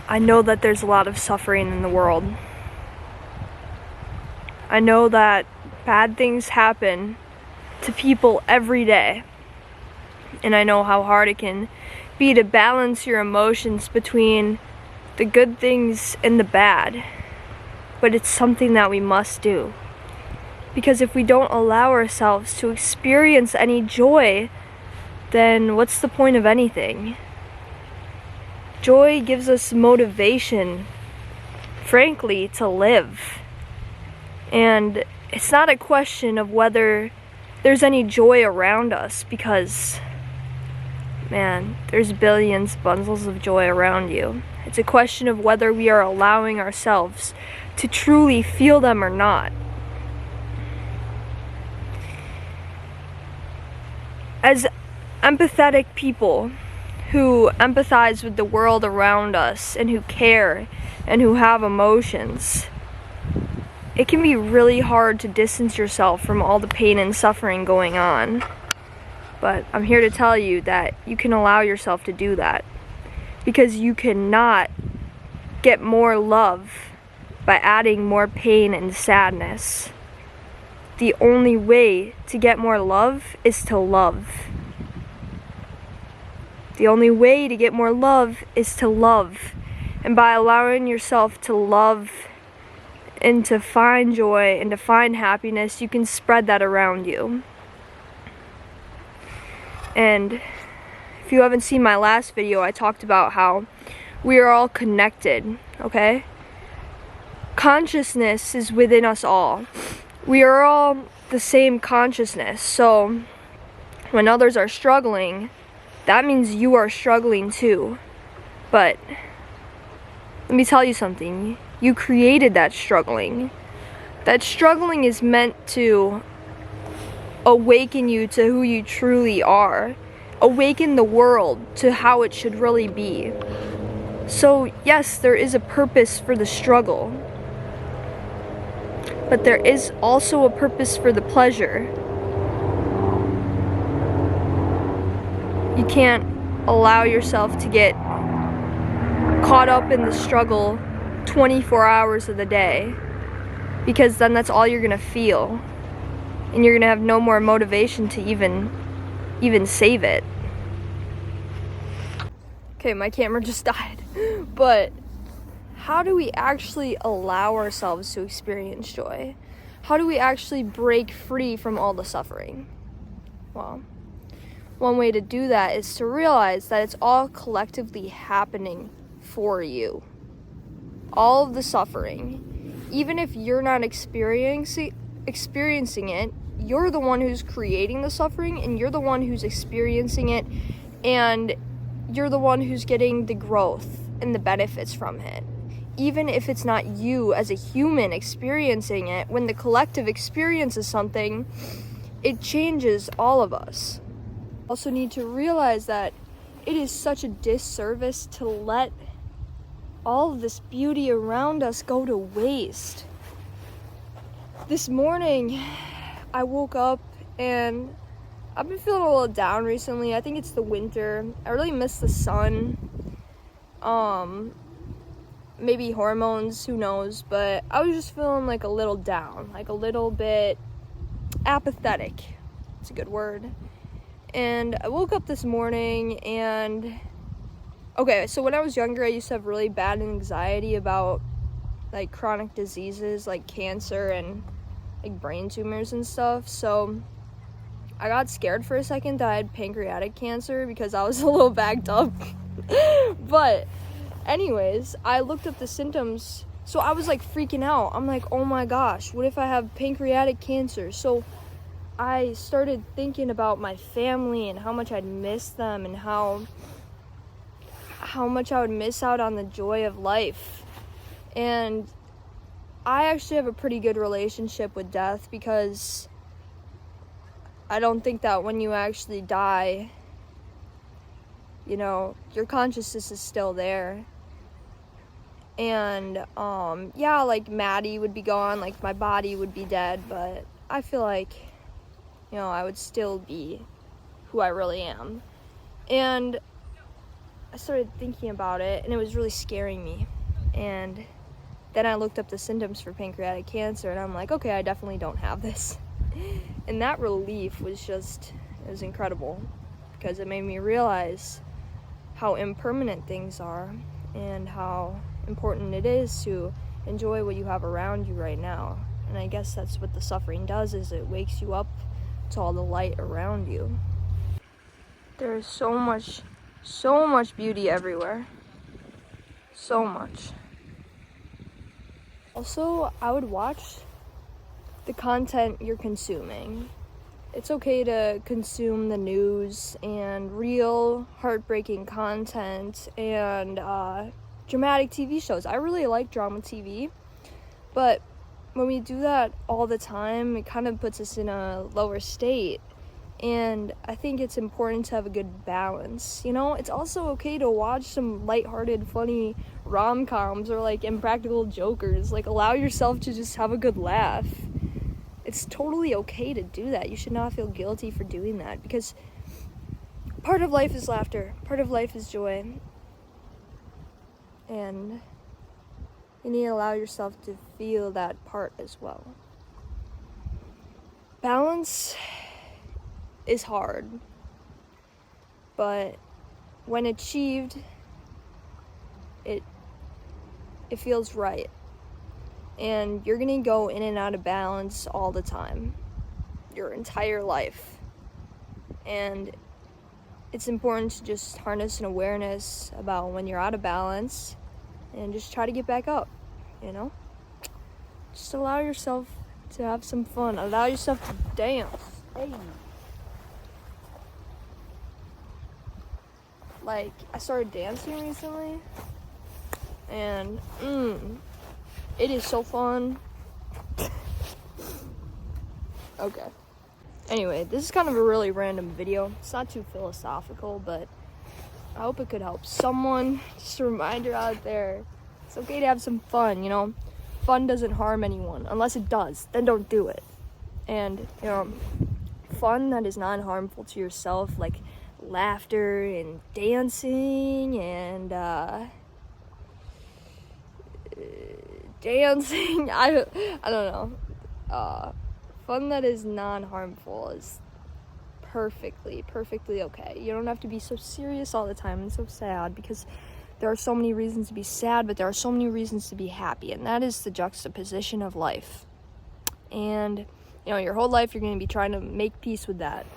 I know that there's a lot of suffering in the world. I know that bad things happen to people every day. And I know how hard it can be to balance your emotions between the good things and the bad. But it's something that we must do. Because if we don't allow ourselves to experience any joy, then what's the point of anything? Joy gives us motivation, frankly, to live. And it's not a question of whether there's any joy around us, because, man, there's billions, bundles of joy around you. It's a question of whether we are allowing ourselves to truly feel them or not. As empathetic people who empathize with the world around us and who care and who have emotions, it can be really hard to distance yourself from all the pain and suffering going on. But I'm here to tell you that you can allow yourself to do that, because you cannot get more love by adding more pain and sadness. The only way to get more love is to love. The only way to get more love is to love. And by allowing yourself to love and to find joy and to find happiness, you can spread that around you. And if you haven't seen my last video, I talked about how we are all connected, okay? Consciousness is within us all. We are all the same consciousness. So when others are struggling, that means you are struggling too. But let me tell you something. You created that struggling. That struggling is meant to awaken you to who you truly are. Awaken the world to how it should really be. So yes, there is a purpose for the struggle. But there is also a purpose for the pleasure. You can't allow yourself to get caught up in the struggle 24 hours of the day, because then that's all you're gonna feel, and you're gonna have no more motivation to even save it. Okay, my camera just died. But how do we actually allow ourselves to experience joy? How do we actually break free from all the suffering? Well, one way to do that is to realize that it's all collectively happening for you. All of the suffering, even if you're not experiencing it, you're the one who's creating the suffering, and you're the one who's experiencing it, and you're the one who's getting the growth and the benefits from it. Even if it's not you as a human experiencing it, when the collective experiences something, it changes all of us. Also need to realize that it is such a disservice to let all of this beauty around us go to waste. This morning, I woke up and I've been feeling a little down recently. I think it's the winter. I really miss the sun. Maybe hormones, who knows, but I was just feeling like a little down, like a little bit apathetic. It's a good word. And I woke up this morning and, okay, so when I was younger, I used to have really bad anxiety about like chronic diseases like cancer and like brain tumors and stuff. So I got scared for a second that I had pancreatic cancer because I was a little backed up. But anyways, I looked up the symptoms. So I was like freaking out. I'm like, oh my gosh, what if I have pancreatic cancer? So I started thinking about my family and how much I'd miss them, and how much I would miss out on the joy of life. And I actually have a pretty good relationship with death, because I don't think that when you actually die, you know, your consciousness is still there. And yeah, like Maddie would be gone, like my body would be dead, but I feel like, you know, I would still be who I really am. And I started thinking about it, and it was really scaring me. And then I looked up the symptoms for pancreatic cancer, and I'm like, okay, I definitely don't have this. And that relief was it was incredible, because it made me realize how impermanent things are and how important it is to enjoy what you have around you right now. And I guess that's what the suffering does, is it wakes you up to all the light around you. There is so much beauty everywhere. So much. Also, I would watch the content you're consuming. It's okay to consume the news and real heartbreaking content and dramatic TV shows. I really like drama TV, but when we do that all the time, it kind of puts us in a lower state. And I think it's important to have a good balance. You know, it's also okay to watch some lighthearted, funny rom-coms or like Impractical Jokers. Like, allow yourself to just have a good laugh. It's totally okay to do that. You should not feel guilty for doing that, because part of life is laughter, part of life is joy. And you need to allow yourself to feel that part as well. Balance is hard, but when achieved, it feels right. And you're gonna go in and out of balance all the time, your entire life. And it's important to just harness an awareness about when you're out of balance and just try to get back up, you know? Just allow yourself to have some fun. Allow yourself to dance. Hey. Like, I started dancing recently, and it is so fun. Okay. Anyway, this is kind of a really random video. It's not too philosophical, but I hope it could help someone. Just a reminder out there, it's okay to have some fun, you know? Fun doesn't harm anyone. Unless it does, then don't do it. And, you know, fun that is non-harmful to yourself, like laughter and dancing and dancing, I don't know. Fun that is non-harmful is perfectly okay. You don't have to be so serious all the time and so sad, because there are so many reasons to be sad, but there are so many reasons to be happy, and that is the juxtaposition of life. And, you know, your whole life you're going to be trying to make peace with that.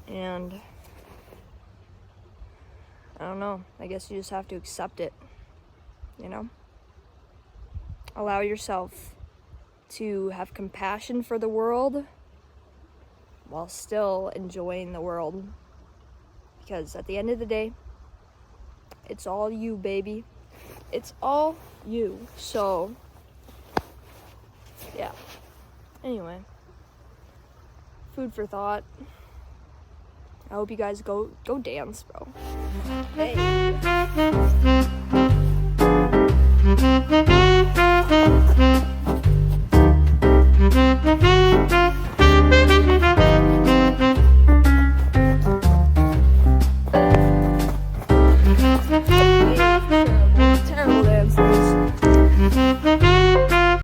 And I don't know, I guess you just have to accept it, you know? Allow yourself to have compassion for the world while still enjoying the world. Because at the end of the day, it's all you, baby. It's all you. So, yeah. Anyway, food for thought. I hope you guys go dance, bro. Hey.